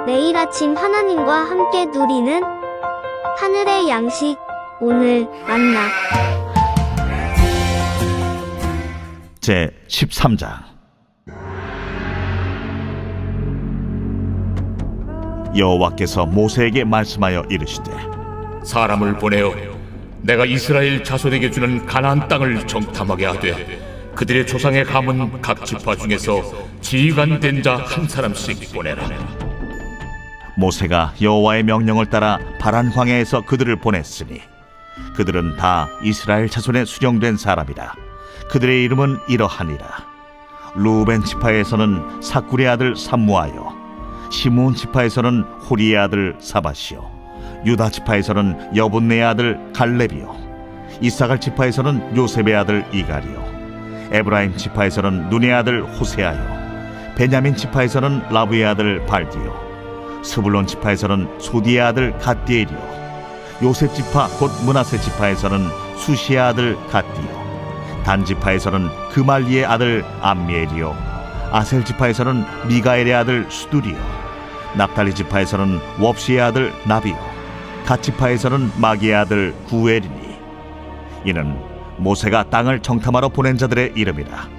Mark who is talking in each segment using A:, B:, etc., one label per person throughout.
A: 매일 아침 하나님과 함께 누리는 하늘의 양식, 오늘 만나.
B: 제 13장. 여호와께서 모세에게 말씀하여 이르시되,
C: 사람을 보내어 내가 이스라엘 자손에게 주는 가나안 땅을 정탐하게 하되 그들의 조상의 가문 각 지파 중에서 지휘관 된 자 한 사람씩 보내라.
B: 모세가 여호와의 명령을 따라 바란 광야에서 그들을 보냈으니 그들은 다 이스라엘 자손에 수령된 사람이라. 그들의 이름은 이러하니라. 루벤 지파에서는 사쿠리의 아들 삼무하여, 시므온 지파에서는 호리의 아들 사밧이요, 유다 지파에서는 여분네의 아들 갈렙이요, 이사갈 지파에서는 요셉의 아들 이갈이요, 에브라임 지파에서는 눈의 아들 호세아요, 베냐민 지파에서는 라브의 아들 발디요, 스불론 지파에서는 소디의 아들 갓디엘이요, 요셉 지파 곧 므낫세 지파에서는 수시의 아들 갓디요, 단 지파에서는 그말리의 아들 암미엘이요, 아셀 지파에서는 미가엘의 아들 수두리요, 납달리 지파에서는 웁시의 아들 나비요, 갓 지파에서는 마기의 아들 구엘이니 이는 모세가 땅을 정탐하러 보낸 자들의 이름이라.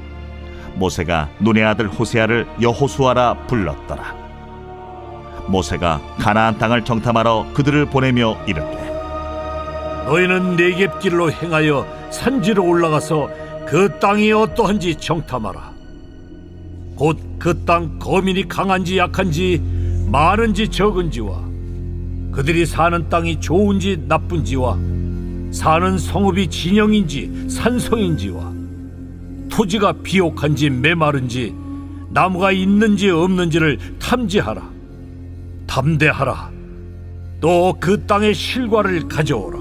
B: 모세가 눈의 아들 호세아를 여호수아라 불렀더라. 모세가 가나안 땅을 정탐하러 그들을 보내며 이르되,
D: 너희는 네겝길로 행하여 산지로 올라가서 그 땅이 어떠한지 정탐하라. 곧 그 땅 거민이 강한지 약한지 많은지 적은지와 그들이 사는 땅이 좋은지 나쁜지와 사는 성읍이 진영인지 산성인지와 토지가 비옥한지 메마른지 나무가 있는지 없는지를 탐지하라. 담대하라. 또 그 땅의 실과를 가져오라.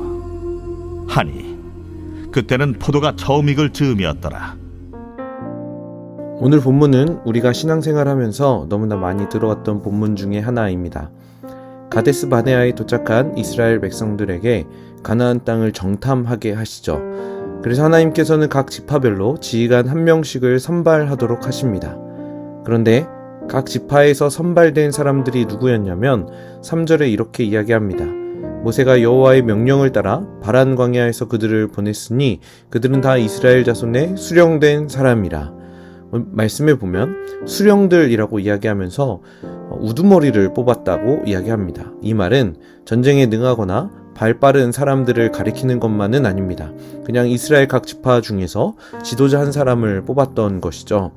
B: 하니 그때는 포도가 처음 익을 즈음이었더라.
E: 오늘 본문은 우리가 신앙생활하면서 너무나 많이 들어왔던 본문 중에 하나입니다. 가데스 바네아에 도착한 이스라엘 백성들에게 가나안 땅을 정탐하게 하시죠. 그래서 하나님께서는 각 지파별로 지휘관 한 명씩을 선발하도록 하십니다. 그런데 각 지파에서 선발된 사람들이 누구였냐면 3절에 이렇게 이야기합니다. 모세가 여호와의 명령을 따라 바란 광야에서 그들을 보냈으니 그들은 다 이스라엘 자손의 수령된 사람이라. 말씀에 보면 수령들이라고 이야기하면서 우두머리를 뽑았다고 이야기합니다. 이 말은 전쟁에 능하거나 발 빠른 사람들을 가리키는 것만은 아닙니다. 그냥 이스라엘 각 지파 중에서 지도자 한 사람을 뽑았던 것이죠.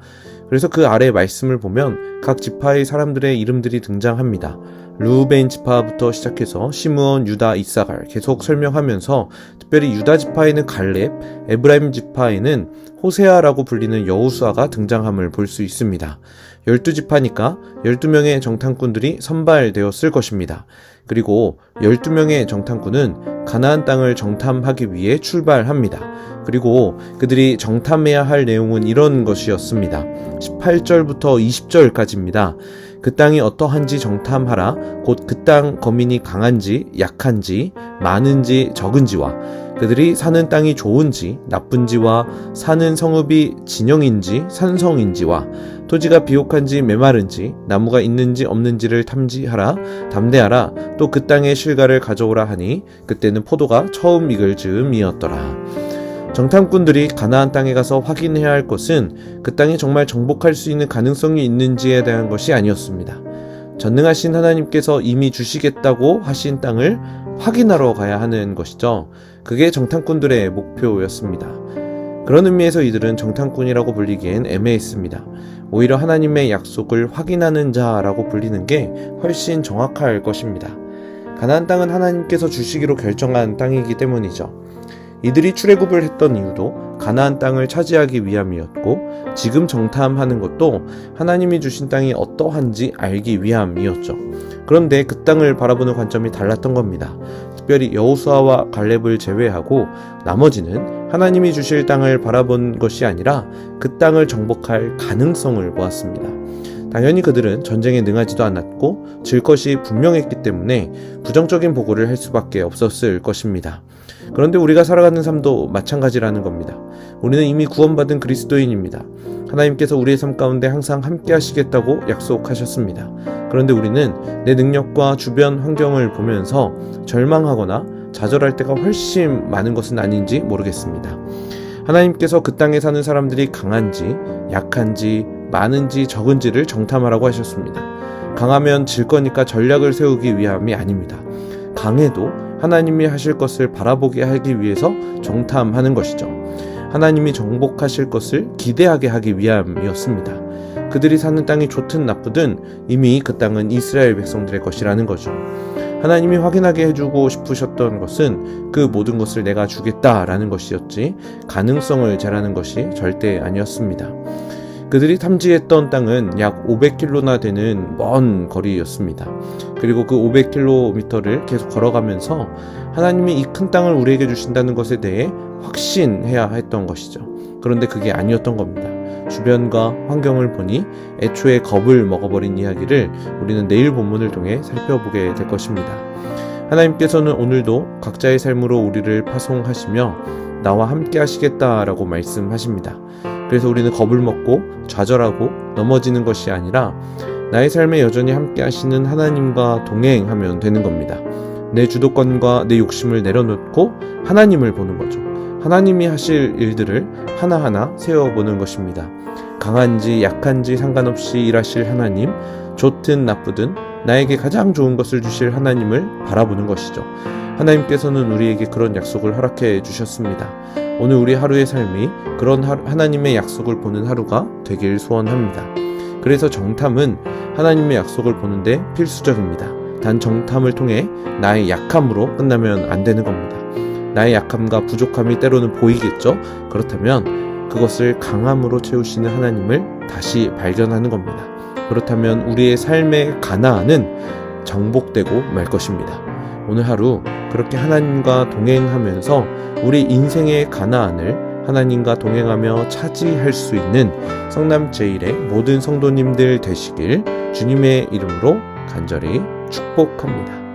E: 그래서 그 아래 말씀을 보면 각 지파의 사람들의 이름들이 등장합니다. 르우벤 지파부터 시작해서 시므온, 유다, 이사갈 계속 설명하면서 특별히 유다 지파에는 갈렙, 에브라임 지파에는 호세아라고 불리는 여호수아가 등장함을 볼 수 있습니다. 12지파니까 12명의 정탐꾼들이 선발되었을 것입니다. 그리고 12명의 정탐꾼은 가나안 땅을 정탐하기 위해 출발합니다. 그리고 그들이 정탐해야 할 내용은 이런 것이었습니다. 18절부터 20절까지입니다. 그 땅이 어떠한지 정탐하라. 곧 그 땅 거민이 강한지 약한지 많은지 적은지와 그들이 사는 땅이 좋은지 나쁜지와 사는 성읍이 진영인지 산성인지와 토지가 비옥한지 메마른지 나무가 있는지 없는지를 탐지하라. 담대하라. 또 그 땅의 실과를 가져오라 하니 그때는 포도가 처음 익을 즈음이었더라. 정탐꾼들이 가나안 땅에 가서 확인해야 할 것은 그 땅이 정말 정복할 수 있는 가능성이 있는지에 대한 것이 아니었습니다. 전능하신 하나님께서 이미 주시겠다고 하신 땅을 확인하러 가야 하는 것이죠. 그게 정탐꾼들의 목표였습니다. 그런 의미에서 이들은 정탐꾼이라고 불리기엔 애매했습니다. 오히려 하나님의 약속을 확인하는 자라고 불리는 게 훨씬 정확할 것입니다. 가나안 땅은 하나님께서 주시기로 결정한 땅이기 때문이죠. 이들이 출애굽을 했던 이유도 가나안 땅을 차지하기 위함이었고 지금 정탐하는 것도 하나님이 주신 땅이 어떠한지 알기 위함이었죠. 그런데 그 땅을 바라보는 관점이 달랐던 겁니다. 특별히 여호수아와 갈렙을 제외하고 나머지는 하나님이 주실 땅을 바라본 것이 아니라 그 땅을 정복할 가능성을 보았습니다. 당연히 그들은 전쟁에 능하지도 않았고 질 것이 분명했기 때문에 부정적인 보고를 할 수밖에 없었을 것입니다. 그런데 우리가 살아가는 삶도 마찬가지라는 겁니다. 우리는 이미 구원받은 그리스도인입니다. 하나님께서 우리의 삶 가운데 항상 함께 하시겠다고 약속하셨습니다. 그런데 우리는 내 능력과 주변 환경을 보면서 절망하거나 좌절할 때가 훨씬 많은 것은 아닌지 모르겠습니다. 하나님께서 그 땅에 사는 사람들이 강한지 약한지 많은지 적은지를 정탐하라고 하셨습니다. 강하면 질 거니까 전략을 세우기 위함이 아닙니다. 강해도 하나님이 하실 것을 바라보게 하기 위해서 정탐하는 것이죠. 하나님이 정복하실 것을 기대하게 하기 위함이었습니다. 그들이 사는 땅이 좋든 나쁘든 이미 그 땅은 이스라엘 백성들의 것이라는 거죠. 하나님이 확인하게 해주고 싶으셨던 것은 그 모든 것을 내가 주겠다라는 것이었지 가능성을 재라는 것이 절대 아니었습니다. 그들이 탐지했던 땅은 약 500km나 되는 먼 거리였습니다. 그리고 그 500km를 계속 걸어가면서 하나님이 이 큰 땅을 우리에게 주신다는 것에 대해 확신해야 했던 것이죠. 그런데 그게 아니었던 겁니다. 주변과 환경을 보니 애초에 겁을 먹어버린 이야기를 우리는 내일 본문을 통해 살펴보게 될 것입니다. 하나님께서는 오늘도 각자의 삶으로 우리를 파송하시며 나와 함께 하시겠다라고 말씀하십니다. 그래서 우리는 겁을 먹고 좌절하고 넘어지는 것이 아니라 나의 삶에 여전히 함께 하시는 하나님과 동행하면 되는 겁니다. 내 주도권과 내 욕심을 내려놓고 하나님을 보는 거죠. 하나님이 하실 일들을 하나하나 세워보는 것입니다. 강한지 약한지 상관없이 일하실 하나님, 좋든 나쁘든 나에게 가장 좋은 것을 주실 하나님을 바라보는 것이죠. 하나님께서는 우리에게 그런 약속을 허락해 주셨습니다. 오늘 우리 하루의 삶이 그런 하나님의 약속을 보는 하루가 되길 소원합니다. 그래서 정탐은 하나님의 약속을 보는데 필수적입니다. 단 정탐을 통해 나의 약함으로 끝나면 안 되는 겁니다. 나의 약함과 부족함이 때로는 보이겠죠? 그렇다면 그것을 강함으로 채우시는 하나님을 다시 발견하는 겁니다. 그렇다면 우리의 삶의 가나안은 정복되고 말 것입니다. 오늘 하루 그렇게 하나님과 동행하면서 우리 인생의 가나안을 하나님과 동행하며 차지할 수 있는 성남 제1의 모든 성도님들 되시길 주님의 이름으로 간절히 축복합니다.